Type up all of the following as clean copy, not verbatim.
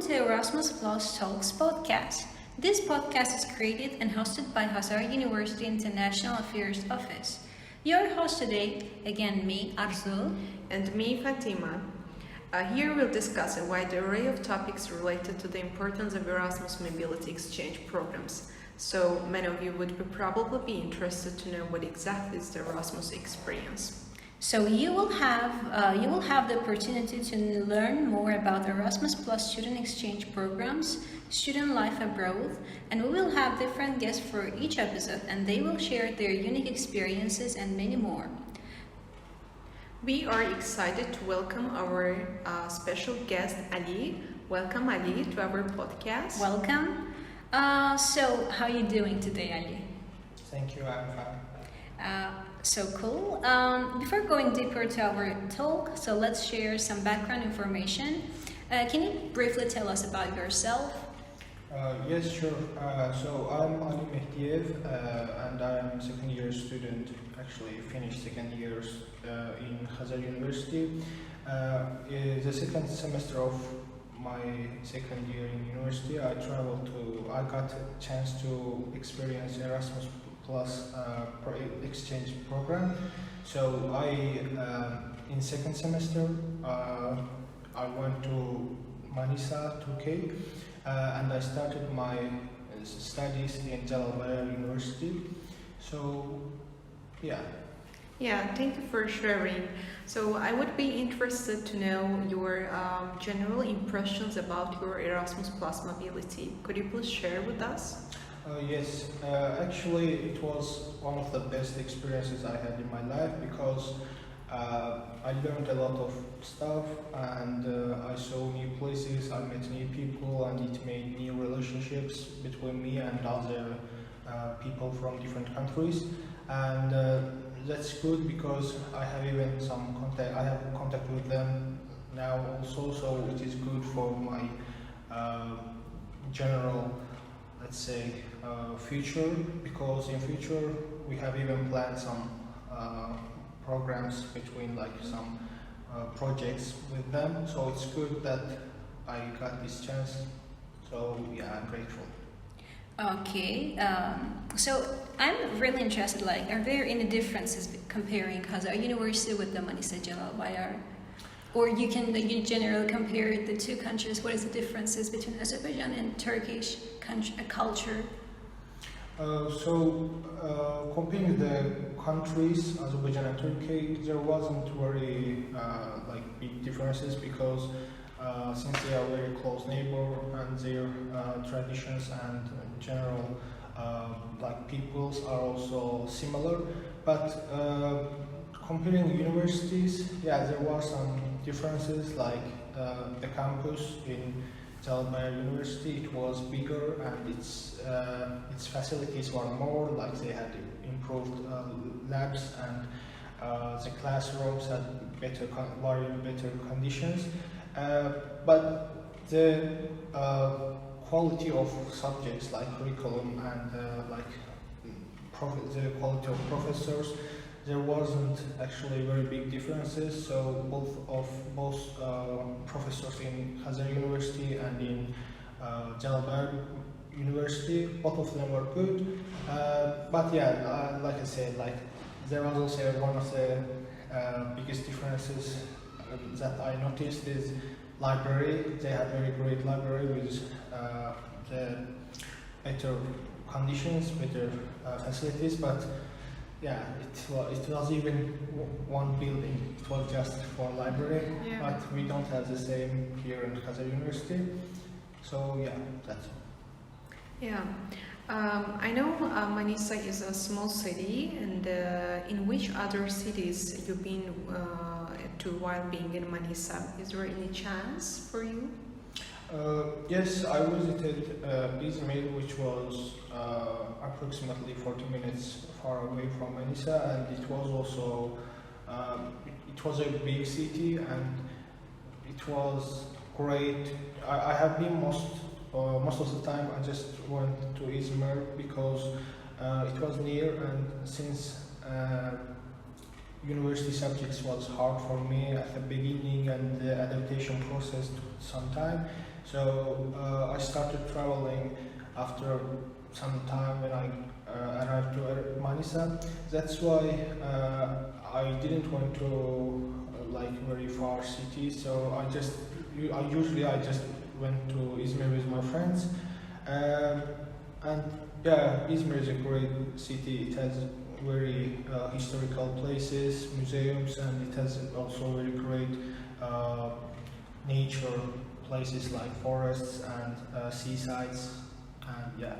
to Erasmus Talks podcast. This podcast is created and hosted by Hazar University International Affairs Office. Your host today, again me, Arzu. And me, Fatima. Here we'll discuss a wide array of topics related to the importance of Erasmus mobility exchange programs. So many of you would probably be interested to know what exactly is the Erasmus experience. So you will have the opportunity to learn more about Erasmus Plus student exchange programs, student life abroad, and we will have different guests for each episode, and they will share their unique experiences and many more. We are excited to welcome our special guest Ali. Welcome Ali to our podcast. Welcome. So how are you doing today, Ali? Thank you, I'm fine. So cool. Before going deeper to our talk, so let's share some background information. Can you briefly tell us about yourself? Yes, sure. So I'm Ali Mehdiev, and I'm second year student. Actually, finished second years in Hazar University. The second semester of my second year in university, I got a chance to experience Erasmus Plus exchange program. So in second semester, I went to Manisa, Turkey, and I started my studies in Azerbaijan University. So, yeah. Yeah, thank you for sharing. So I would be interested to know your general impressions about your Erasmus Plus mobility. Could you please share with us? Yes, actually it was one of the best experiences I had in my life because I learned a lot of stuff and I saw new places, I met new people, and it made new relationships between me and other people from different countries. And that's good because I have even some contact. I have contact with them now also, so it is good for my general, let's say, future, because in future we have even planned some programs between like some projects with them. So it's good that I got this chance. So yeah, I'm grateful. Okay, so I'm really interested, like, are there any differences comparing Hazar University with the Manisa Jalal? Or you can generally compare the two countries. What is the differences between Azerbaijan and Turkish culture? Comparing the countries, Azerbaijan and Turkey, there wasn't very big differences because since they are very close neighbor and their traditions and general peoples are also similar. But comparing universities, yeah, there were some differences, like the campus in Azerbaijan University, it was bigger and its facilities were more, like they had improved labs and the classrooms had better conditions. But the quality of subjects, like curriculum and the quality of professors, there wasn't actually very big differences. So both professors in Hazar University and in Azerbaijan University, both of them were good. But yeah, like I said, there was also one of the biggest differences that I noticed is library. They had very great library with the better conditions, better facilities, but yeah, it was even one building. It was just for library, yeah. But we don't have the same here in Hazar University. So yeah, that's all. Yeah, I know Manisa is a small city, and in which other cities you've been to while being in Manisa? Is there any chance for you? Yes, I visited Izmir, which was approximately 40 minutes far away from Manisa, and it was also it was a big city, and it was great. I have been most of the time. I just went to Izmir because it was near, and since university subjects was hard for me at the beginning, and the adaptation process took some time. So I started traveling after some time when I arrived to Manisa. That's why I didn't want to like very far cities. So I just went to Izmir with my friends. And yeah, Izmir is a great city. It has very historical places, museums, and it has also very great nature places like forests and seasides. And yeah.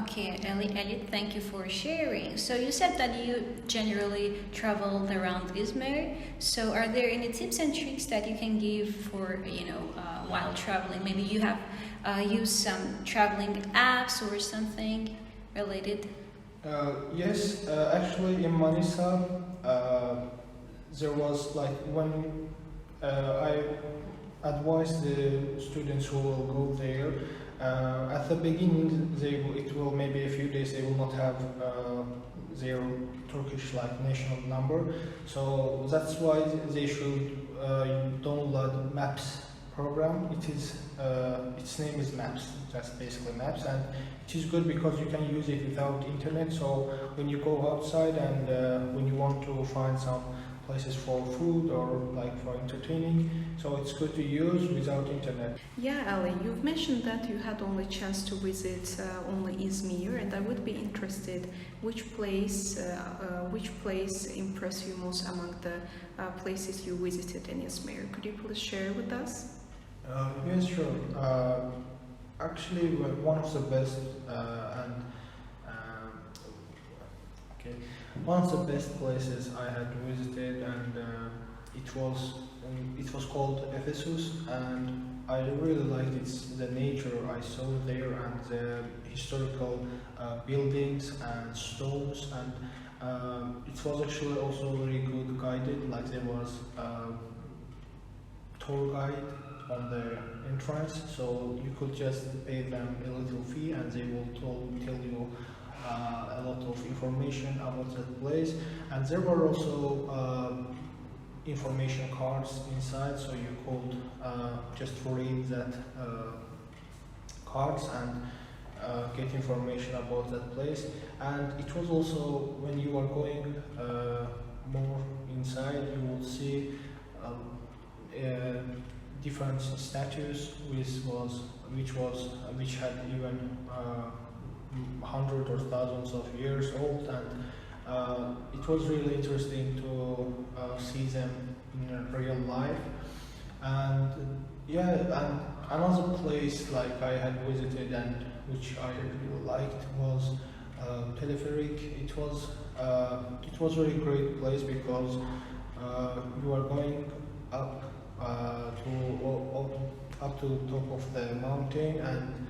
Okay, Elliot, thank you for sharing. So you said that you generally traveled around Izmir. So are there any tips and tricks that you can give for, while traveling? Maybe you have used some traveling apps or something related? Yes, actually in Manisa, there was like when I advise the students who will go there. At the beginning, it will maybe a few days they will not have their Turkish like national number, so that's why they should download Maps program. Its name is Maps, just basically Maps, and it is good because you can use it without internet. So when you go outside and when you want to find some places for food or like for entertaining, so it's good to use without internet. Yeah, Ali, you've mentioned that you had only chance to visit only Izmir, and I would be interested which place impressed you most among the places you visited in Izmir. Could you please share with us? Yes, sure. Actually, one of the best and okay, one of the best places I had visited, and it was called Ephesus, and I really liked the nature I saw there and the historical buildings and stones, and it was actually also very good guided. Like there was tour guide on the entrance, so you could just pay them a little fee and they will tell you a lot of information about that place. And there were also information cards inside, so you could just read that cards and get information about that place. And it was also, when you are going more inside, you will see different statues which had even hundreds or thousands of years old, and it was really interesting to see them in real life. And yeah, and another place like I had visited and which I really liked was Teleferik. It was a very great place because you are going up up to the top of the mountain, and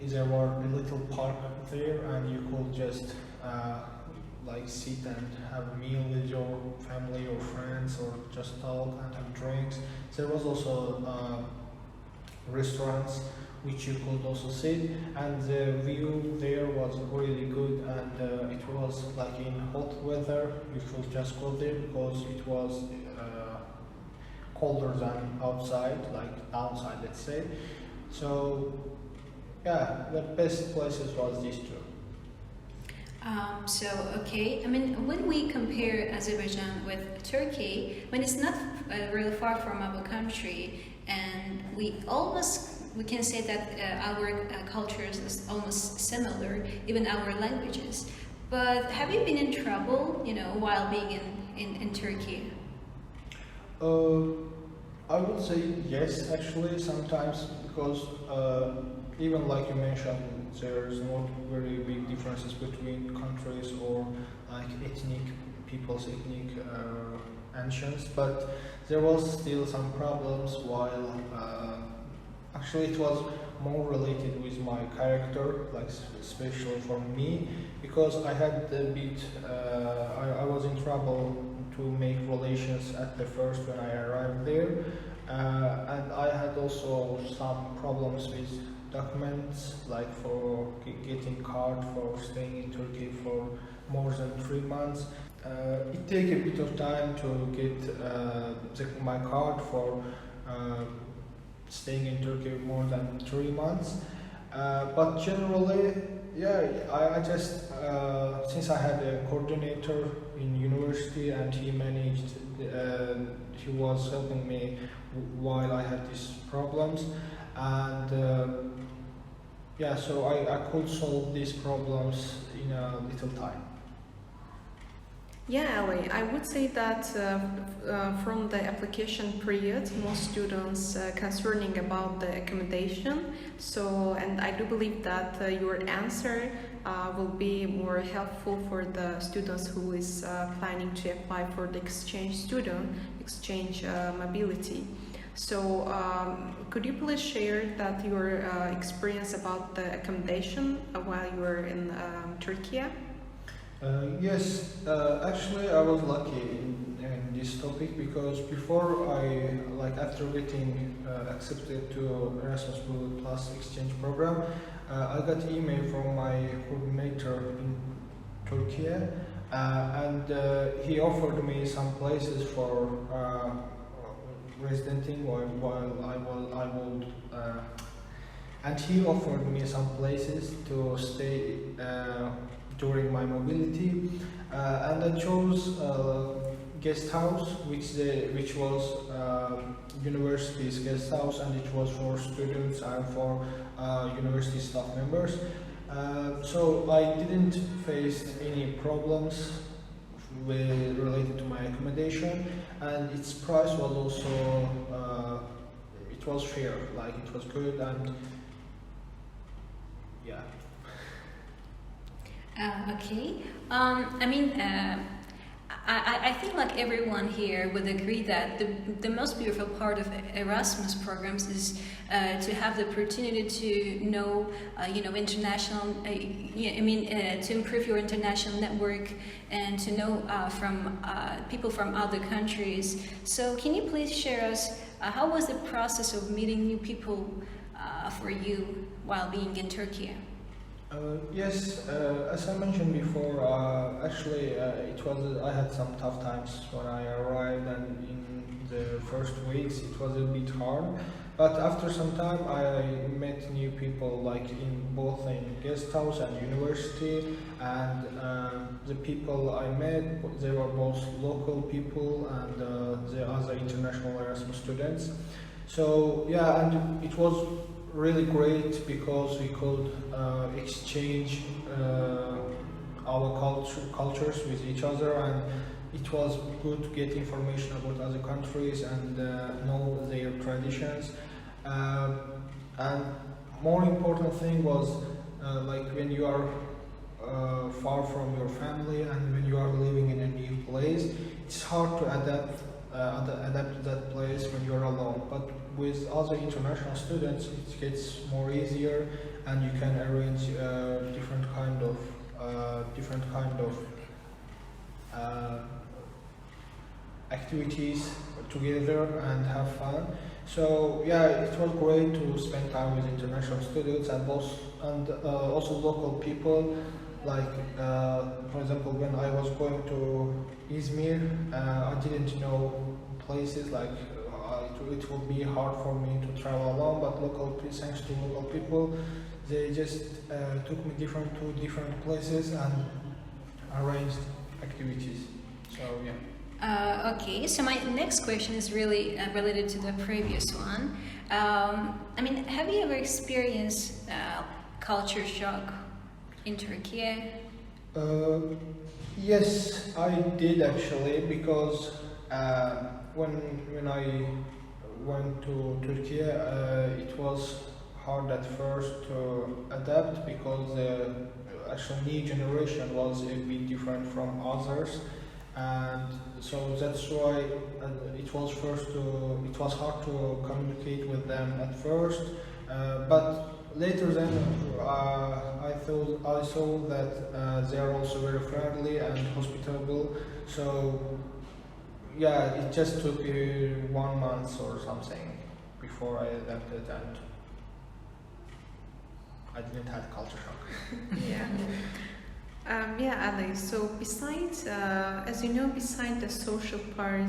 there were a little park there, and you could just like sit and have a meal with your family or friends, or just talk and have drinks. There was also restaurants which you could also sit, and the view there was really good, and it was like in hot weather you should just go there because it was colder than outside, like downside, let's say. So yeah, the best places was these two. Okay, I mean, when we compare Azerbaijan with Turkey, when it's not really far from our country, and we can say that our cultures is almost similar, even our languages. But have you been in trouble, while being in Turkey? I would say yes, actually, sometimes, because even like you mentioned, there's not very big differences between countries or like people's ethnic ancients, but there was still some problems while actually it was more related with my character, like especially for me, because I had a bit, I was in trouble to make relations at the first when I arrived there, and I had also some problems with documents, like for getting card for staying in Turkey for more than 3 months. It take a bit of time to get my card for staying in Turkey more than 3 months. But generally, yeah, I just since I had a coordinator in university and he managed, he was helping me while I had these problems, and yeah, so I could solve these problems in a little time. Yeah, Ali, I would say that from the application period, most students concerning about the accommodation. So, and I do believe that your answer will be more helpful for the students who is planning to apply for the exchange mobility. So, could you please share that your experience about the accommodation while you were in Turkey? Yes, actually I was lucky in this topic because before after getting accepted to Erasmus Plus exchange program, I got email from my coordinator in Turkey, and he offered me some places for residenting while I would, and he offered me some places to stay during my mobility, and I chose guest house, which was university's guest house, and it was for students and for university staff members. So I didn't face any problems related to my accommodation, and its price was also it was fair, like it was good, and yeah. Okay. I think like everyone here would agree that the most beautiful part of Erasmus programs is to have the opportunity to know, international, to improve your international network and to know from people from other countries. So can you please share us how was the process of meeting new people for you while being in Turkey? Yes, as I mentioned before, actually I had some tough times when I arrived, and in the first weeks it was a bit hard. But after some time, I met new people, like both in guest house and university, and the people I met, they were both local people and the other international Erasmus students. So yeah, and it was really great because we could exchange our cultures with each other, and it was good to get information about other countries and know their traditions. And more important thing was like when you are far from your family and when you are living in a new place, it's hard to adapt to that place when you're alone. But with other international students, it gets more easier, and you can arrange different kind of activities together and have fun. So yeah, it was great to spend time with international students and also local people. Like for example, when I was going to Izmir, I didn't know places like. It would be hard for me to travel alone, but thanks to local people, they just took me to different places and arranged activities. So yeah. Okay, so my next question is really related to the previous one. Have you ever experienced culture shock in Turkey? Yes, I did actually, because when I went to Turkey, it was hard at first to adapt because the actual new generation was a bit different from others, and so that's why it was hard to communicate with them at first, but later then I saw that they are also very friendly and hospitable. So yeah, it just took 1 month or something before I adapted, and I didn't have culture shock. Yeah. Yeah, Ali. So besides, as you know, beside the social part,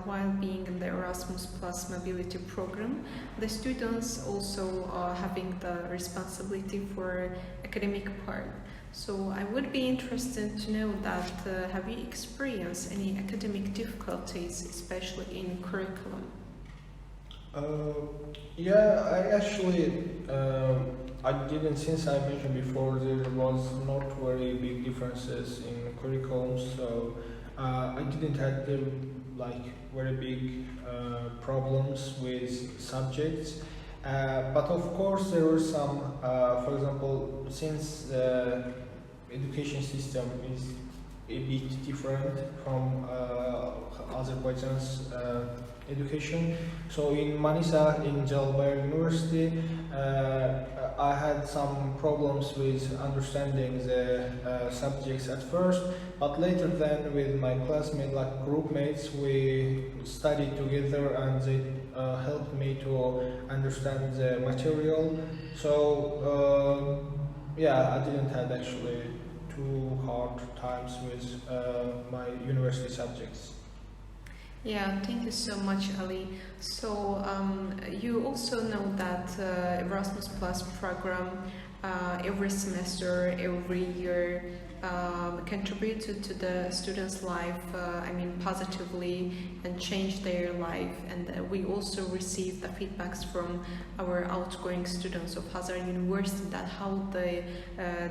while being in the Erasmus Plus mobility program, the students also are having the responsibility for academic part. So I would be interested to know that have you experienced any academic difficulties, especially in curriculum? Yeah, I actually, I didn't, since I mentioned before, there was not very big differences in curriculums, so I didn't have the like very big problems with subjects. But of course, there were some, for example, since the education system is a bit different from Azerbaijan's education. So in Manisa, in Azerbaijan University, I had some problems with understanding the subjects at first, but later then with my classmates, like group mates, we studied together and they helped me to understand the material. So yeah, I didn't have actually too hard times with my university subjects. Yeah, thank you so much, Ali. So you also know that Erasmus Plus program every semester, every year contributed to the students' life, positively and changed their life. And we also received the feedbacks from our outgoing students of Hazar University that how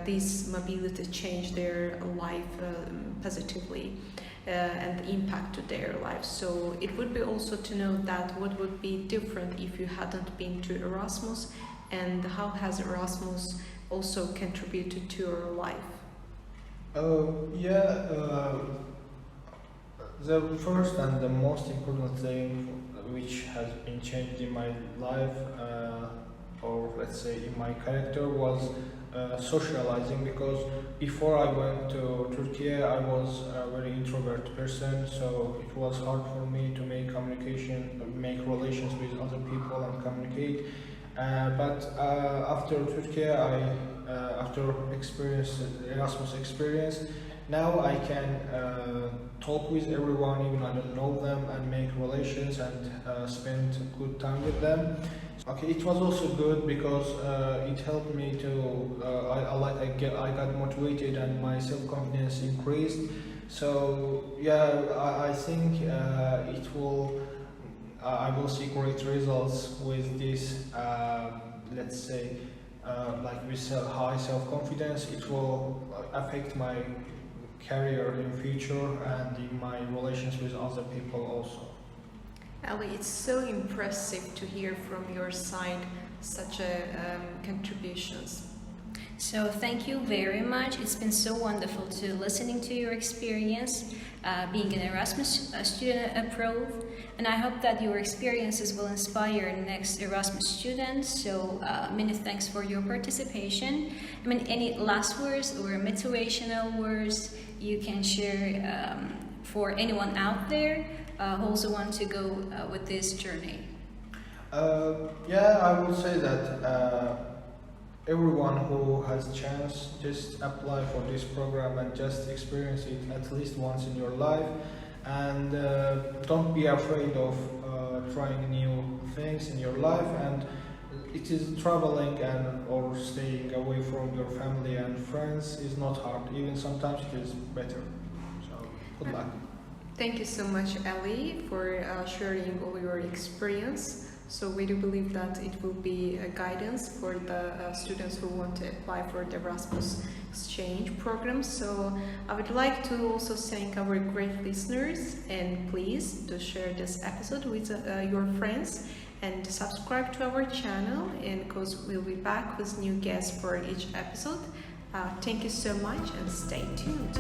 this mobility changed their life positively. And the impact to their lives. So it would be also to know that what would be different if you hadn't been to Erasmus, and how has Erasmus also contributed to your life? The first and the most important thing which has been changed in my life, or let's say in my character, was socializing, because before I went to Turkey I was a very introvert person, so it was hard for me to make relations with other people and communicate. But after Turkey, after Erasmus experience, now I can talk with everyone, even I don't know them, and make relations and spend good time with them. Okay, it was also good because it helped me to I got motivated and my self-confidence increased. So yeah, I think I will see great results with this. Let's say with high self-confidence, it will affect my career in future and in my relations with other people also. Ali, it's so impressive to hear from your side such a contributions. So thank you very much. It's been so wonderful to listening to your experience being an Erasmus student abroad, and I hope that your experiences will inspire the next Erasmus students. So many thanks for your participation. Any last words or motivational words you can share for anyone out there who also want to go with this journey? I would say that everyone who has a chance, just apply for this program and just experience it at least once in your life, and don't be afraid of trying new things in your life. And it is traveling or staying away from your family and friends is not hard, even sometimes it is better. So good luck. Thank you so much, Ali, for sharing all your experience. So we do believe that it will be a guidance for the students who want to apply for the Erasmus exchange program. So I would like to also thank our great listeners, and please do share this episode with your friends and subscribe to our channel, and because we'll be back with new guests for each episode. Thank you so much and stay tuned.